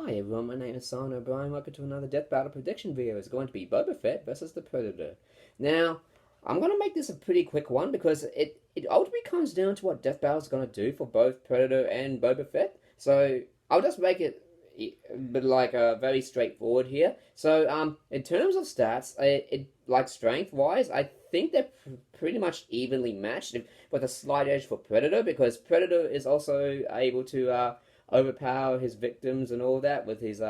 Hi everyone, my name is Sana O'Brien. Welcome to another Death Battle prediction video. It's going to be Boba Fett versus the Predator. Now, I'm going to make this a pretty quick one because it ultimately comes down to what Death Battle is going to do for both Predator and Boba Fett. So, I'll just make it very straightforward here. So, in terms of stats, like strength-wise, I think they're pretty much evenly matched with a slight edge for Predator because Predator is also able to overpower his victims and all that with his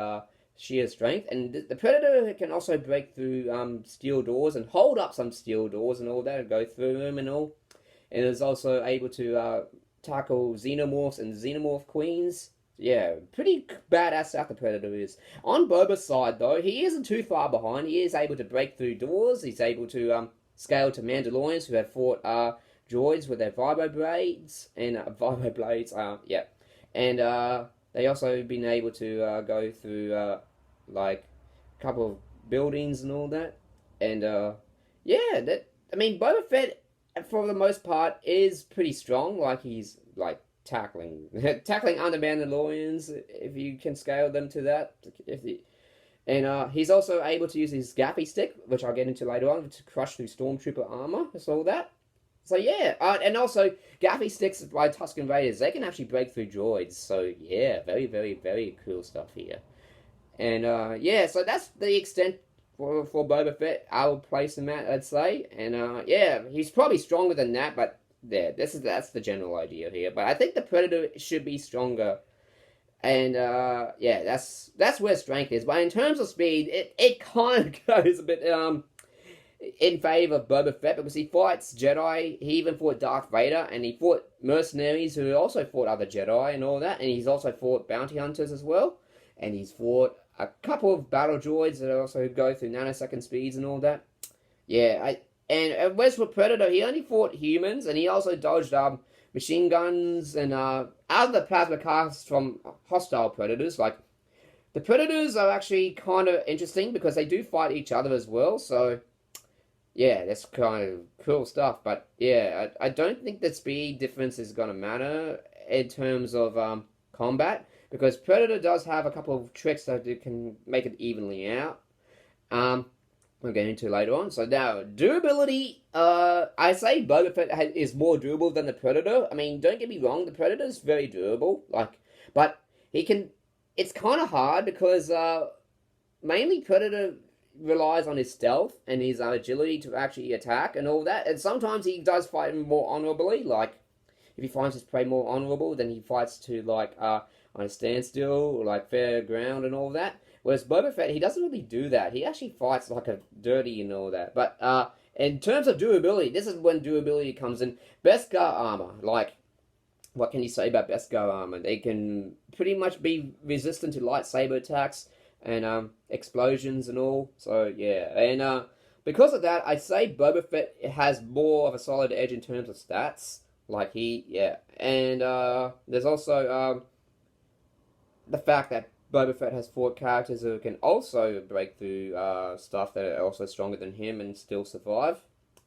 sheer strength. And the Predator can also break through steel doors and hold up some steel doors and all that and go through them and all. And is also able to tackle xenomorphs and xenomorph queens. Yeah, pretty badass stuff the Predator is. On Boba's side, though, he isn't too far behind. He is able to break through doors. He's able to scale to Mandalorians who have fought droids with their vibro blades and yeah. And they also been able to go through like a couple of buildings and all that. And yeah, Boba Fett for the most part is pretty strong. Like he's like tackling other Mandalorians if you can scale them to that. He's also able to use his gaffy stick, which I'll get into later on, to crush through Stormtrooper armor. That's all that. So yeah, and also gaffy sticks by Tusken Raiders, they can actually break through droids. So yeah, very, very, very cool stuff here. And yeah, so that's the extent for Boba Fett. I would place him at, I'd say. And yeah, he's probably stronger than that, but yeah, that's the general idea here. But I think the Predator should be stronger. And yeah, that's where strength is. But in terms of speed, it kind of goes a bit in favor of Boba Fett because he fights Jedi. He even fought Darth Vader, and he fought mercenaries who also fought other Jedi and all that. And he's also fought bounty hunters as well. And he's fought a couple of battle droids that also go through nanosecond speeds and all that. Yeah, and whereas for Predator, he only fought humans, and he also dodged machine guns and other plasma casts from hostile predators. Like the Predators are actually kind of interesting because they do fight each other as well. So yeah, that's kind of cool stuff. But yeah, I don't think the speed difference is going to matter in terms of combat because Predator does have a couple of tricks that can make it evenly out. We'll get into later on. So now, durability, I say Boba Fett is more durable than the Predator. I mean, don't get me wrong, the Predator is very durable, but it's kind of hard because mainly Predator relies on his stealth and his agility to actually attack and all that. And sometimes he does fight more honorably. Like if he finds his prey more honorable, then he fights to on a standstill or like fair ground and all that. Whereas Boba Fett, he doesn't really do that. He actually fights like a dirty and all that. But in terms of durability, this is when durability comes in. Beskar armor, like what can you say about Beskar armor? They can pretty much be resistant to lightsaber attacks and explosions and all. So yeah, and because of that, I'd say Boba Fett has more of a solid edge in terms of stats. And there's also the fact that Boba Fett has fought characters who can also break through stuff that are also stronger than him and still survive.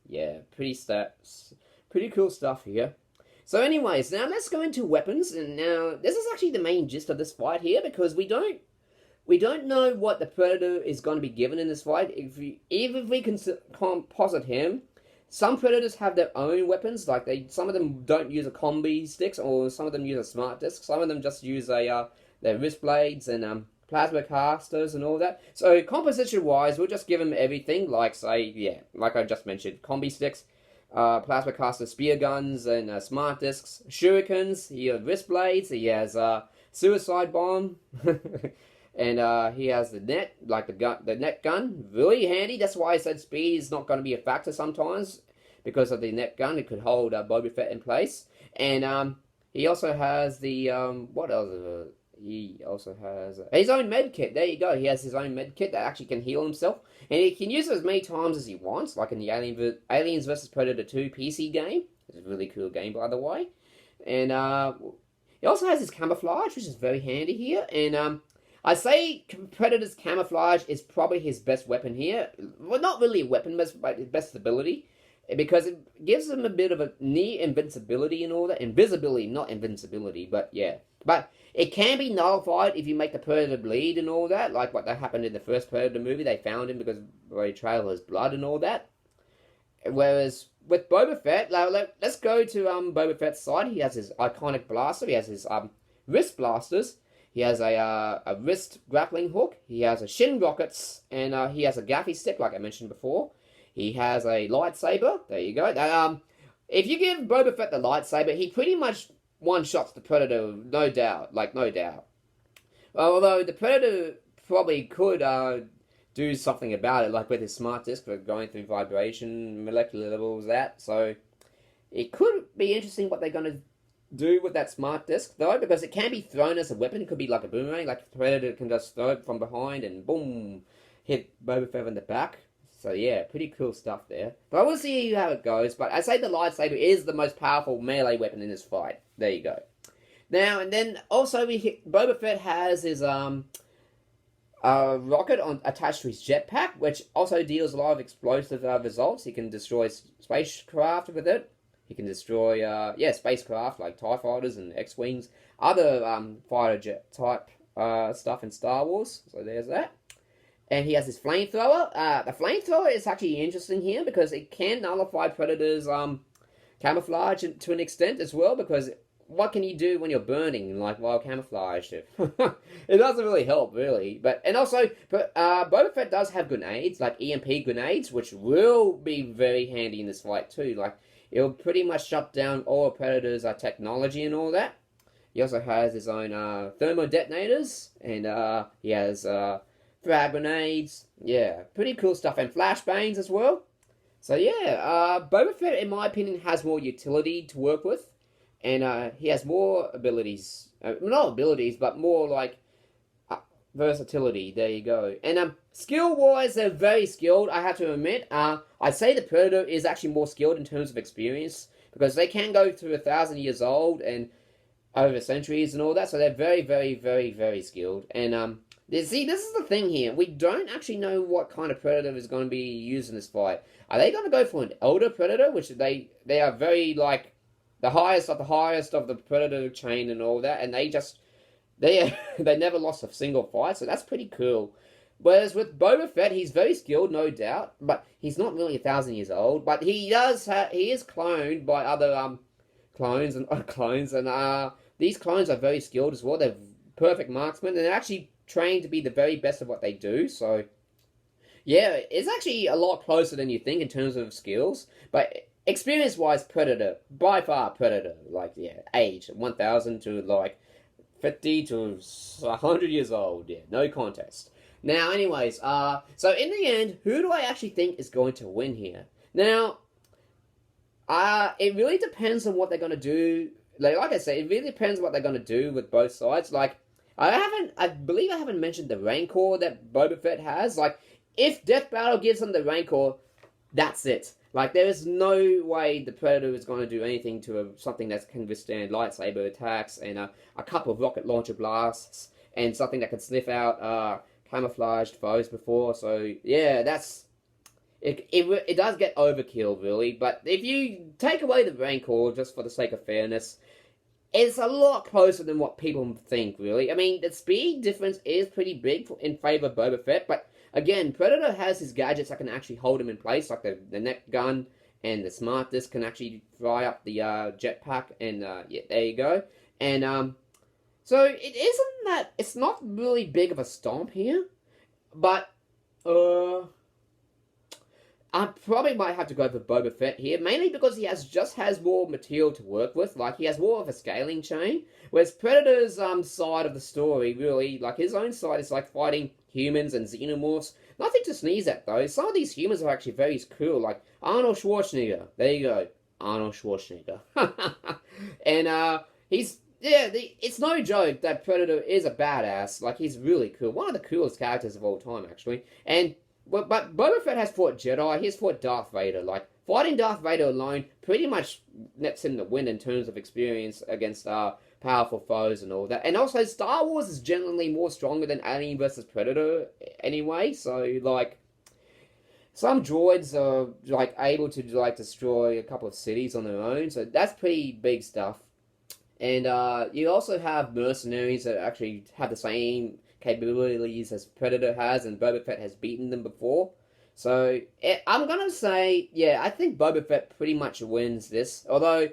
Yeah, pretty cool stuff here. So anyways, now let's go into weapons. And now this is actually the main gist of this fight here because we don't know what the Predator is going to be given in this fight. Even if we can composite him, some Predators have their own weapons. Like some of them don't use a combi sticks, or some of them use a smart disc. Some of them just use their wrist blades and plasma casters and all that. So composition-wise, we'll just give him everything. Like I just mentioned, combi sticks, plasma caster spear guns, and smart discs, shurikens. He has wrist blades. He has suicide bomb. And he has the net, like the net gun, really handy. That's why I said speed is not going to be a factor sometimes because of the net gun. It could hold Boba Fett in place, and he also has the what else? He also has his own med kit. There you go. He has his own med kit that actually can heal himself, and he can use it as many times as he wants, like in the Aliens vs Predator 2 PC game. It's a really cool game, by the way. And he also has his camouflage, which is very handy here, and I say Predator's camouflage is probably his best weapon here. Well, not really a weapon, but his best ability. Because it gives him a bit of a near invincibility and all that. Invisibility, not invincibility, but yeah. But it can be nullified if you make the Predator bleed and all that, like what that happened in the first Predator movie. They found him because they trailed his blood and all that. Whereas with Boba Fett, let's go to Boba Fett's side. He has his iconic blaster. He has his wrist blasters. He has a wrist grappling hook. He has a shin rockets, and he has a gaffy stick, like I mentioned before. He has a lightsaber. There you go. Now, if you give Boba Fett the lightsaber, he pretty much one-shots the Predator, no doubt. Like, no doubt. Although the Predator probably could do something about it, like with his smart disc for going through vibration, molecular levels, that. So it could be interesting what they're going to do with that smart disc, though, because it can be thrown as a weapon. It could be like a boomerang, like the Predator can just throw it from behind and boom, hit Boba Fett in the back. So yeah, pretty cool stuff there. But we'll see how it goes. But I say the lightsaber is the most powerful melee weapon in this fight. There you go. Now, and then also Boba Fett has his rocket attached to his jetpack, which also deals a lot of explosive results. He can destroy spacecraft with it. He can destroy, spacecraft like TIE fighters and X-Wings, other fighter jet type stuff in Star Wars. So there's that. And he has his flamethrower. The flamethrower is actually interesting here because it can nullify Predator's camouflage to an extent as well, because what can you do when you're burning, like, while camouflaged? It doesn't really help, really. And also, Boba Fett does have grenades, like EMP grenades, which will be very handy in this fight, too. Like, it'll pretty much shut down all Predator's technology and all that. He also has his own thermo detonators, and he has frag grenades. Yeah, pretty cool stuff. And flashbangs as well. So, yeah, Boba Fett, in my opinion, has more utility to work with. And he has more abilities. Not abilities, but more like versatility. There you go. And skill-wise, they're very skilled, I have to admit. I'd say the Predator is actually more skilled in terms of experience, because they can go through 1,000 years old and over centuries and all that. So they're very, very, very, very skilled. And see, this is the thing here. We don't actually know what kind of Predator is going to be used in this fight. Are they going to go for an elder Predator, which they are very, like, the highest of the Predator chain and all that, and they never lost a single fight, so that's pretty cool. Whereas with Boba Fett, he's very skilled, no doubt, but he's not really 1,000 years old. But he is cloned by other clones, and these clones are very skilled as well. They're perfect marksmen, and they're actually trained to be the very best of what they do. So yeah, it's actually a lot closer than you think in terms of skills, but experience-wise, Predator, by far Predator. Like, yeah, age, 1,000 to, like, 50 to 100 years old. Yeah, no contest. Now, anyways, so in the end, who do I actually think is going to win here? Now, it really depends on what they're going to do. Like I said, it really depends on what they're going to do with both sides. Like, I believe I haven't mentioned the Rancor that Boba Fett has. Like, if Death Battle gives him the Rancor, that's it. Like, there is no way the Predator is going to do anything to something that can withstand lightsaber attacks and a couple of rocket launcher blasts and something that can sniff out camouflaged foes before. So, yeah, that's... It does get overkill, really. But if you take away the Rancor, just for the sake of fairness, it's a lot closer than what people think, really. I mean, the speed difference is pretty big in favor of Boba Fett, but again, Predator has his gadgets that can actually hold him in place, like the neck gun, and the smart disc can actually fry up the jetpack, and yeah, there you go. And so it's not really big of a stomp here, but I probably might have to go for Boba Fett here, mainly because he has more material to work with. Like, he has more of a scaling chain, whereas Predator's side of the story, really, like, his own side is like fighting humans and xenomorphs. Nothing to sneeze at, though. Some of these humans are actually very cool, like Arnold Schwarzenegger. There you go, Arnold Schwarzenegger. And it's no joke that Predator is a badass. Like, he's really cool. One of the coolest characters of all time, actually. But Boba Fett has fought Jedi, he has fought Darth Vader. Like, fighting Darth Vader alone pretty much nets him the win in terms of experience against powerful foes and all that. And also, Star Wars is generally more stronger than Alien vs. Predator anyway, so, like, some droids are, like, able to, like, destroy a couple of cities on their own, so that's pretty big stuff. And you also have mercenaries that actually have the same capabilities as Predator has, and Boba Fett has beaten them before. So I'm gonna say, yeah, I think Boba Fett pretty much wins this. Although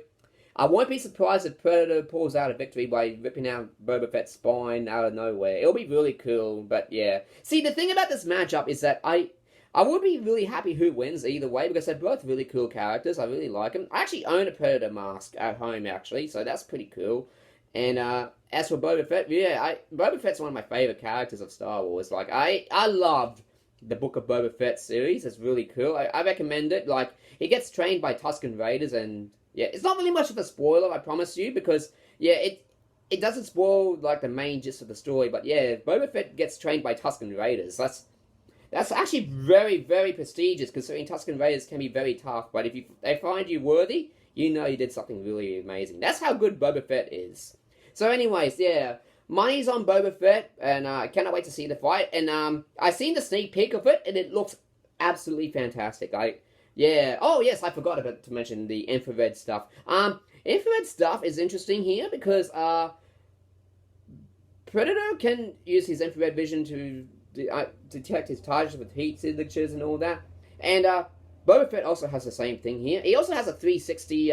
I won't be surprised if Predator pulls out a victory by ripping out Boba Fett's spine out of nowhere. It'll be really cool, but yeah. See, the thing about this matchup is that I would be really happy who wins either way because they're both really cool characters. I really like them. I actually own a Predator mask at home, actually, so that's pretty cool. And as for Boba Fett, yeah, Boba Fett's one of my favorite characters of Star Wars. Like, I loved the Book of Boba Fett series. It's really cool. I recommend it. Like, he gets trained by Tusken Raiders, and yeah, it's not really much of a spoiler, I promise you, because yeah, it doesn't spoil like the main gist of the story. But yeah, Boba Fett gets trained by Tusken Raiders. That's actually very, very prestigious, considering Tusken Raiders can be very tough, but if they find you worthy, you know you did something really amazing. That's how good Boba Fett is. So anyways, yeah, money's on Boba Fett, and I cannot wait to see the fight, and I've seen the sneak peek of it, and it looks absolutely fantastic. Yeah, oh yes, I forgot to mention the infrared stuff. Infrared stuff is interesting here, because, Predator can use his infrared vision to detect his targets with heat signatures and all that. And Boba Fett also has the same thing here. He also has a 360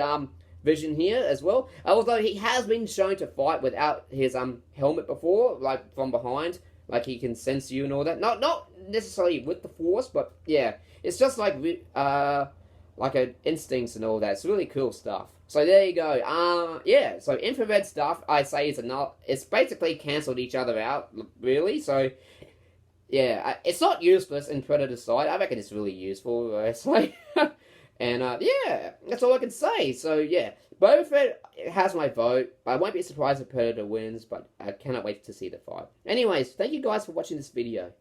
vision here as well. Although he has been shown to fight without his helmet before, like from behind, like he can sense you and all that. Not necessarily with the Force, but yeah, it's just like an instincts and all that. It's really cool stuff. So there you go. Yeah. So infrared stuff, I say, it's basically cancelled each other out, really. So yeah, it's not useless in Predator's side. I reckon it's really useful, honestly. And, yeah, that's all I can say. So, yeah, Boba Fett has my vote. I won't be surprised if Predator wins, but I cannot wait to see the fight. Anyways, thank you guys for watching this video.